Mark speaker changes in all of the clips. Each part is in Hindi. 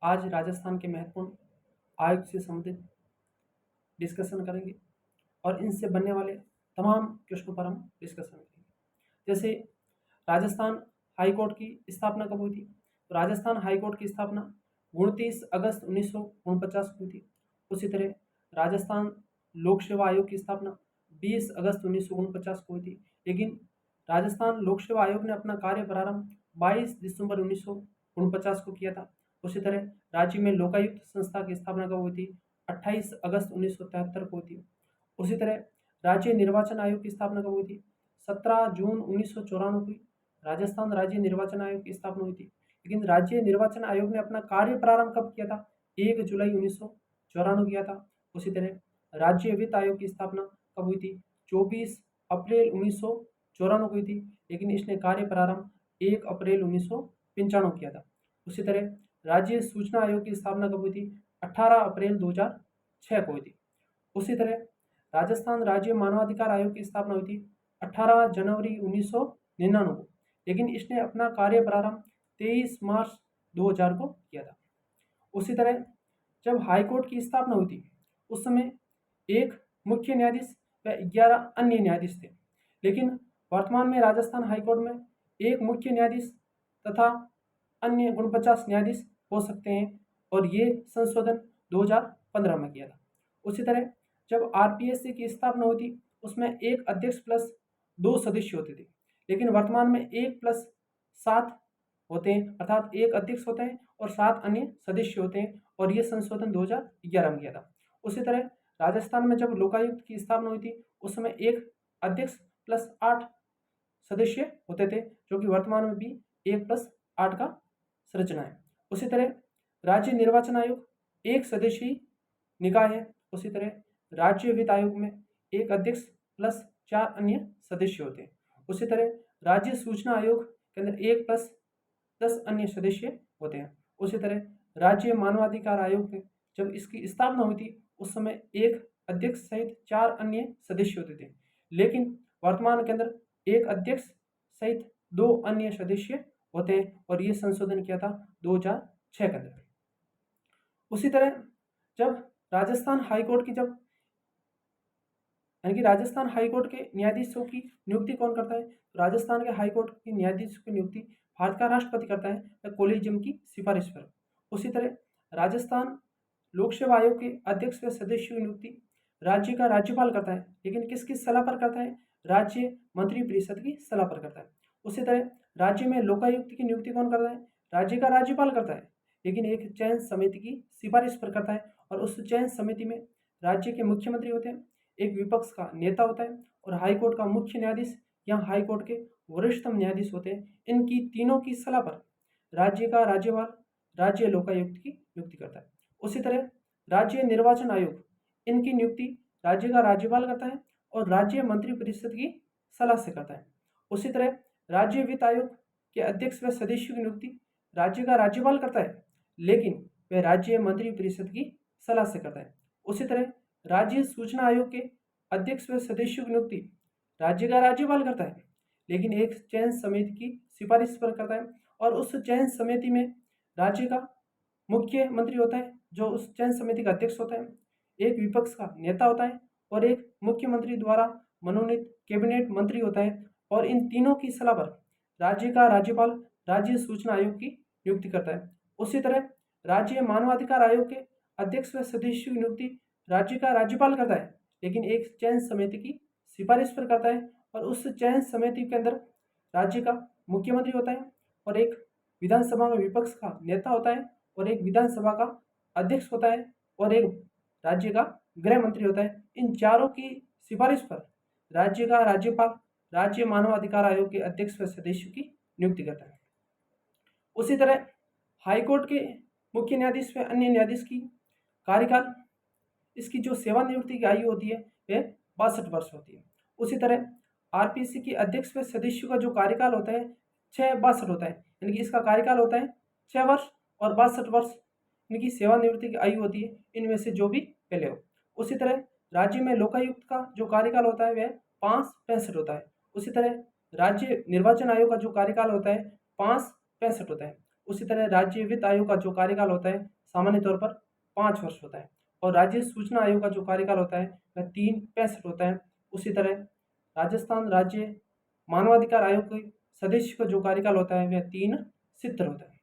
Speaker 1: आज राजस्थान के महत्वपूर्ण आयोग से संबंधित डिस्कशन करेंगे और इनसे बनने वाले तमाम क्वेश्चनों पर हम डिस्कशन करेंगे। जैसे राजस्थान हाई कोर्ट की स्थापना कब हुई थी? तो राजस्थान हाई कोर्ट की स्थापना 29 अगस्त 1949 को हुई थी। उसी तरह राजस्थान लोक सेवा आयोग की स्थापना 20 अगस्त 1949 को हुई थी, लेकिन राजस्थान लोक सेवा आयोग ने अपना कार्य प्रारंभ 22 दिसंबर 1949 को किया था। उसी तरह राज्य में लोकायुक्त संस्था की स्थापना कब हुई थी? 28 अगस्त 1973 को हुई थी। उसी तरह राज्य निर्वाचन आयोग की स्थापना कब हुई थी? 17 जून 1994 को राजस्थान राज्य निर्वाचन आयोग की स्थापना हुई थी। लेकिन राज्य निर्वाचन आयोग ने अपना कार्य प्रारंभ कब किया था? 1 जुलाई 1994 किया था। उसी तरह राज्य वित्त आयोग की स्थापना कब हुई थी? 24 अप्रैल 1994 को हुई थी, लेकिन इसने कार्य प्रारंभ 1 अप्रैल 1995 किया था। उसी तरह राज्य सूचना आयोग की स्थापना कब हुई थी? 18 अप्रैल 2006 को हुई थी। उसी तरह राजस्थान राज्य मानवाधिकार आयोग की स्थापना हुई थी 18 जनवरी 1999 को, लेकिन इसने अपना कार्य प्रारंभ 23 मार्च 2000 को किया था। उसी तरह जब हाईकोर्ट की स्थापना हुई थी उस समय एक मुख्य न्यायाधीश व 11 अन्य न्यायाधीश थे, लेकिन वर्तमान में राजस्थान हाईकोर्ट में एक मुख्य न्यायाधीश तथा अन्य 49 न्यायाधीश हो सकते हैं, और ये संशोधन 2015 में किया था। उसी तरह जब आरपीएससी की स्थापना हुई थी उसमें एक अध्यक्ष प्लस 2 सदस्य होते थे, लेकिन वर्तमान में 1+7 होते हैं, अर्थात एक अध्यक्ष होते हैं और 7 अन्य सदस्य होते हैं, और ये संशोधन 2011 में किया था। उसी तरह राजस्थान में जब लोकायुक्त की स्थापना हुई थी उस समय एक अध्यक्ष प्लस 8 सदस्य होते थे, जो कि वर्तमान में भी 1+8 का संरचना है। उसी तरह राज्य निर्वाचन आयोग एक सदस्यीय निकाय है। उसी तरह राज्य वित्त आयोग में एक अध्यक्ष प्लस 4 अन्य सदस्य होते हैं। उसी तरह राज्य सूचना आयोग के अंदर 1+10 अन्य सदस्य होते हैं। उसी तरह राज्य मानवाधिकार आयोग में जब इसकी स्थापना हुई थी उस समय एक अध्यक्ष सहित 4 अन्य सदस्य होते थे, लेकिन वर्तमान के अंदर एक अध्यक्ष सहित 2 अन्य सदस्य होते हैं, और ये संशोधन किया था 2006 के अंदर। उसी तरह जब राजस्थान हाईकोर्ट की जब यानी कि राजस्थान हाईकोर्ट के न्यायाधीशों की नियुक्ति कौन करता है? तो राजस्थान के हाईकोर्ट के न्यायाधीशों की नियुक्ति भारत का राष्ट्रपति करता है कोलेजियम की सिफारिश पर। उसी तरह राजस्थान लोक सेवा आयोग के अध्यक्ष व सदस्यों की नियुक्ति राज्य का राज्यपाल करता है, लेकिन किसकी सलाह पर करता है? राज्य मंत्री परिषद की सलाह पर करता है। उसी तरह राज्य में लोकायुक्त की नियुक्ति कौन करता है? राज्य का राज्यपाल करता है, लेकिन एक चयन समिति की सिफारिश पर करता है, और उस चयन समिति में राज्य के मुख्यमंत्री होते हैं, एक विपक्ष का नेता होता है, और हाईकोर्ट का मुख्य न्यायाधीश या हाईकोर्ट के वरिष्ठतम न्यायाधीश होते हैं। इनकी तीनों की सलाह पर राज्य का राज्यपाल राज्य लोकायुक्त की नियुक्ति करता है। उसी तरह राज्य निर्वाचन आयोग इनकी नियुक्ति राज्य का राज्यपाल करता है और राज्य मंत्रिपरिषद की सलाह से करता है। उसी तरह राज्य वित्त आयोग के अध्यक्ष व सदस्यों की नियुक्ति राज्य का राज्यपाल करता है, लेकिन वह राज्य मंत्रिपरिषद की सलाह से करता है। उसी तरह राज्य सूचना आयोग के अध्यक्ष व सदस्यों की नियुक्ति राज्य का राज्यपाल करता है, लेकिन एक चयन समिति की सिफारिश पर करता है, और उस चयन समिति में राज्य का मुख्यमंत्री होता है जो उस चयन समिति का अध्यक्ष होता है, एक विपक्ष का नेता होता है, और एक मुख्यमंत्री द्वारा मनोनीत कैबिनेट मंत्री होता है, और इन तीनों की सलाह पर राज्य का राज्यपाल राज्य सूचना आयोग की नियुक्ति करता है। उसी तरह राज्य मानवाधिकार आयोग के अध्यक्ष व सदस्यों की नियुक्ति राज्य का राज्यपाल करता है, लेकिन एक चयन समिति की सिफारिश पर करता है, और उस चयन समिति के अंदर राज्य का मुख्यमंत्री होता है, और एक विधानसभा में विपक्ष का नेता होता है, और एक विधानसभा का अध्यक्ष होता है, और एक राज्य का गृह मंत्री होता है। इन चारों की सिफारिश पर राज्य का राज्यपाल राज्य मानवाधिकार आयोग के अध्यक्ष व सदस्यों की नियुक्ति करता है। उसी तरह हाईकोर्ट के मुख्य न्यायाधीश व अन्य न्यायाधीश की कार्यकाल इसकी जो सेवानिवृत्ति की आयु होती है वह 62 वर्ष होती है। उसी तरह आरपीसी की अध्यक्ष व सदस्यों का जो कार्यकाल होता है 62 होता है, यानी कि इसका कार्यकाल होता है 6 वर्ष, और 62 वर्ष इनकी सेवानिवृत्ति की आयु होती है, इनमें से जो भी पहले हो। उसी तरह राज्य में लोकायुक्त का जो कार्यकाल होता है वह 5-65 होता है। उसी तरह राज्य निर्वाचन आयोग का जो कार्यकाल होता है 5-65 होता है। उसी तरह राज्य वित्त आयोग का जो कार्यकाल होता है सामान्य तौर पर 5 वर्ष होता है और राज्य सूचना आयोग का जो कार्यकाल होता है वह 3 65 होता है। उसी तरह राजस्थान राज्य मानवाधिकार आयोग के सदस्य का जो कार्यकाल होता है वह 3 70 होता है।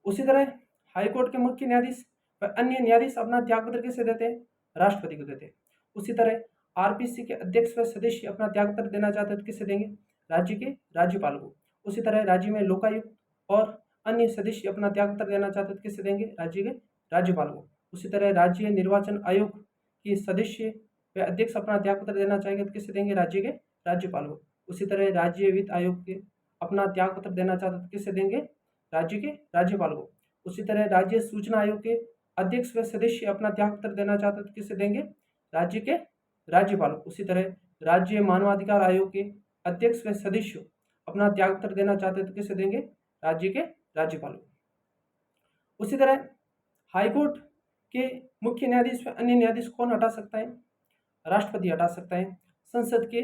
Speaker 1: उसी तरह हाईकोर्ट के मुख्य न्यायाधीश व अन्य न्यायाधीश अपना त्यागपत्र किसे देते हैं? राष्ट्रपति को देते हैं। उसी तरह आरपीसी के अध्यक्ष व सदस्य अपना त्यागपत्र देना चाहते हैं तो किसे देंगे? राज्य के राज्यपाल को। उसी तरह राज्य में लोकायुक्त और अन्य सदस्य अपना त्यागपत्र देना चाहते हैं तो किसे देंगे? राज्य के राज्यपाल को। उसी तरह राज्य निर्वाचन आयोग के सदस्य व अध्यक्ष अपना त्यागपत्र देना चाहेंगे तो किसे देंगे? राज्य के राज्यपाल को। उसी तरह राज्य वित्त आयोग के अपना त्यागपत्र देना चाहते हैं तो किसे देंगे? राज्य के राज्यपाल को। उसी तरह राज्य सूचना आयोग के अध्यक्ष व सदस्य अपना त्यागपत्र देना चाहते हैं तो किसे देंगे? राज्य के राज्यपाल को। उसी तरह राज्य मानवाधिकार आयोग के अध्यक्ष व सदस्य अपना त्यागपत्र देना चाहते हैं तो किसे देंगे? राज्य के राज्यपाल को। उसी तरह हाईकोर्ट के मुख्य न्यायाधीश व अन्य न्यायाधीश कौन हटा सकता है? राष्ट्रपति हटा सकता है संसद के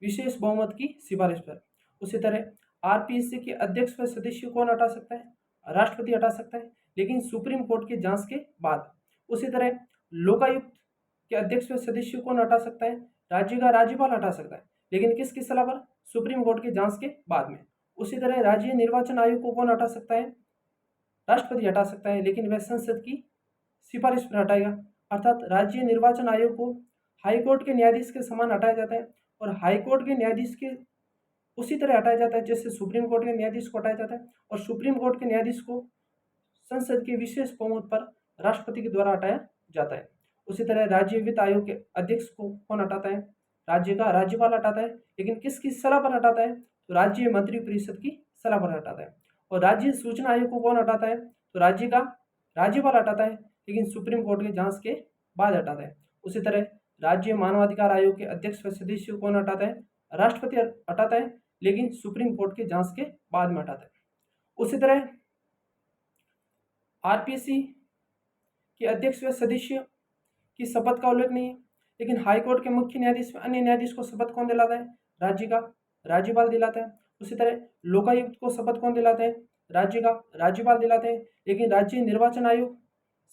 Speaker 1: विशेष बहुमत की सिफारिश पर। उसी तरह आरपीसी के अध्यक्ष व सदस्य कौन हटा सकता है? राष्ट्रपति हटा सकता है, लेकिन सुप्रीम कोर्ट के जांच के बाद। उसी तरह लोकायुक्त के अध्यक्ष व सदस्य कौन हटा सकता है? राज्य का राज्यपाल हटा सकता है, लेकिन किसकी सलाह पर? सुप्रीम कोर्ट की जांच के बाद में। उसी तरह राज्य निर्वाचन आयोग को कौन हटा सकता है? राष्ट्रपति हटा सकता है, लेकिन वह संसद की सिफारिश पर हटाएगा। अर्थात राज्य निर्वाचन आयोग को हाईकोर्ट के न्यायाधीश के समान हटाया जाता है और हाईकोर्ट के न्यायाधीश के उसी तरह हटाया जाता है जैसे सुप्रीम कोर्ट के न्यायाधीश को हटाया जाता है और सुप्रीम कोर्ट के न्यायाधीश को संसद के विशेष बहुमत पर राष्ट्रपति के द्वारा हटाया जाता है। उसी तरह राज्य वित्त आयोग के अध्यक्ष को कौन हटाता है? राज्य का राज्यपाल हटाता है, लेकिन किसकी सलाह पर हटाता है? तो राज्य मंत्रिपरिषद की सलाह पर हटाता है। और राज्य सूचना आयोग को कौन हटाता है? तो राज्य का राज्यपाल हटाता है, लेकिन सुप्रीम कोर्ट के जांच के बाद हटाता है। उसी तरह राज्य मानवाधिकार आयोग के अध्यक्ष व सदस्य को कौन हटाता है? राष्ट्रपति हटाता है, लेकिन सुप्रीम कोर्ट के जांच के बाद में हटाता है। उसी तरह आरपीसी के अध्यक्ष व सदस्य की शपथ का उल्लेख नहीं है, लेकिन हाईकोर्ट के मुख्य न्यायाधीश व अन्य न्यायाधीश को शपथ कौन दिलाता है? राज्य का राज्यपाल दिलाता है। उसी तरह लोकायुक्त को शपथ कौन दिलाते हैं? राज्य का राज्यपाल दिलाते हैं, लेकिन राज्य निर्वाचन आयोग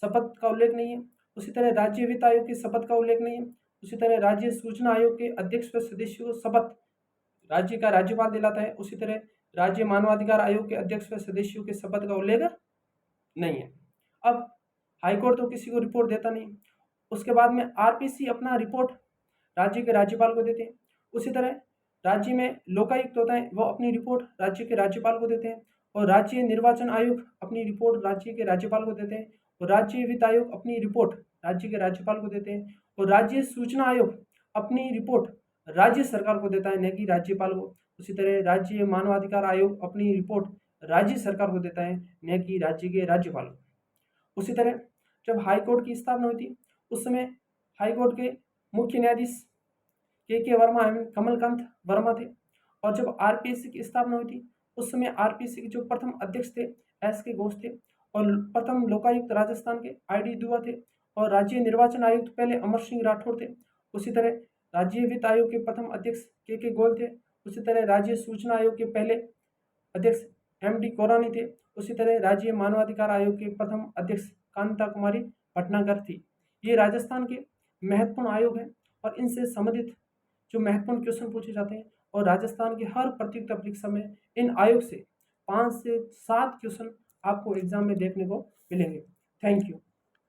Speaker 1: शपथ का उल्लेख नहीं है। उसी तरह राज्य वित्त आयोग की शपथ का उल्लेख नहीं है। उसी तरह राज्य सूचना आयोग के अध्यक्ष व सदस्यों को शपथ राज्य का राज्यपाल दिलाता है। उसी तरह राज्य मानवाधिकार आयोग के अध्यक्ष व सदस्यों के शपथ का उल्लेख नहीं है। अब हाईकोर्ट तो किसी को रिपोर्ट देता नहीं। उसके बाद में आरपीसी अपना रिपोर्ट राज्य के राज्यपाल को देते हैं। उसी तरह राज्य में लोकायुक्त होता है, वो अपनी रिपोर्ट राज्य के राज्यपाल को देते हैं और राज्य निर्वाचन आयोग अपनी रिपोर्ट राज्य के राज्यपाल को देते हैं और राज्य वित्त आयोग अपनी रिपोर्ट राज्य के राज्यपाल को देते हैं और राज्य सूचना आयोग अपनी रिपोर्ट राज्य सरकार को देता है, न कि राज्यपाल को। उसी तरह राज्य मानवाधिकार आयोग अपनी रिपोर्ट राज्य सरकार को देता है, न कि राज्य के राज्यपाल को। उसी तरह जब हाईकोर्ट की स्थापना हुई थी उस समय हाईकोर्ट के मुख्य न्यायाधीश के वर्मा एवं कमलकांत वर्मा थे और जब आरपीसी की स्थापना हुई थी उस समय आरपीसी के जो प्रथम अध्यक्ष थे के घोष थे और प्रथम लोकायुक्त राजस्थान के ID दुआ थे और राज्य निर्वाचन आयुक्त पहले अमर सिंह राठौर थे। उसी तरह राज्य वित्त आयोग के प्रथम अध्यक्ष के गोयल थे। उसी तरह राज्य सूचना आयोग के पहले अध्यक्ष MD कोरानी थे। उसी तरह राज्य मानवाधिकार आयोग के प्रथम अध्यक्ष कांता कुमारी भटनागर थी। ये राजस्थान के महत्वपूर्ण आयोग हैं और इनसे संबंधित जो महत्वपूर्ण क्वेश्चन पूछे जाते हैं और राजस्थान की हर प्रतियोगिता परीक्षा में इन आयोग से 5 से 7 क्वेश्चन आपको एग्जाम में देखने को मिलेंगे। Thank you.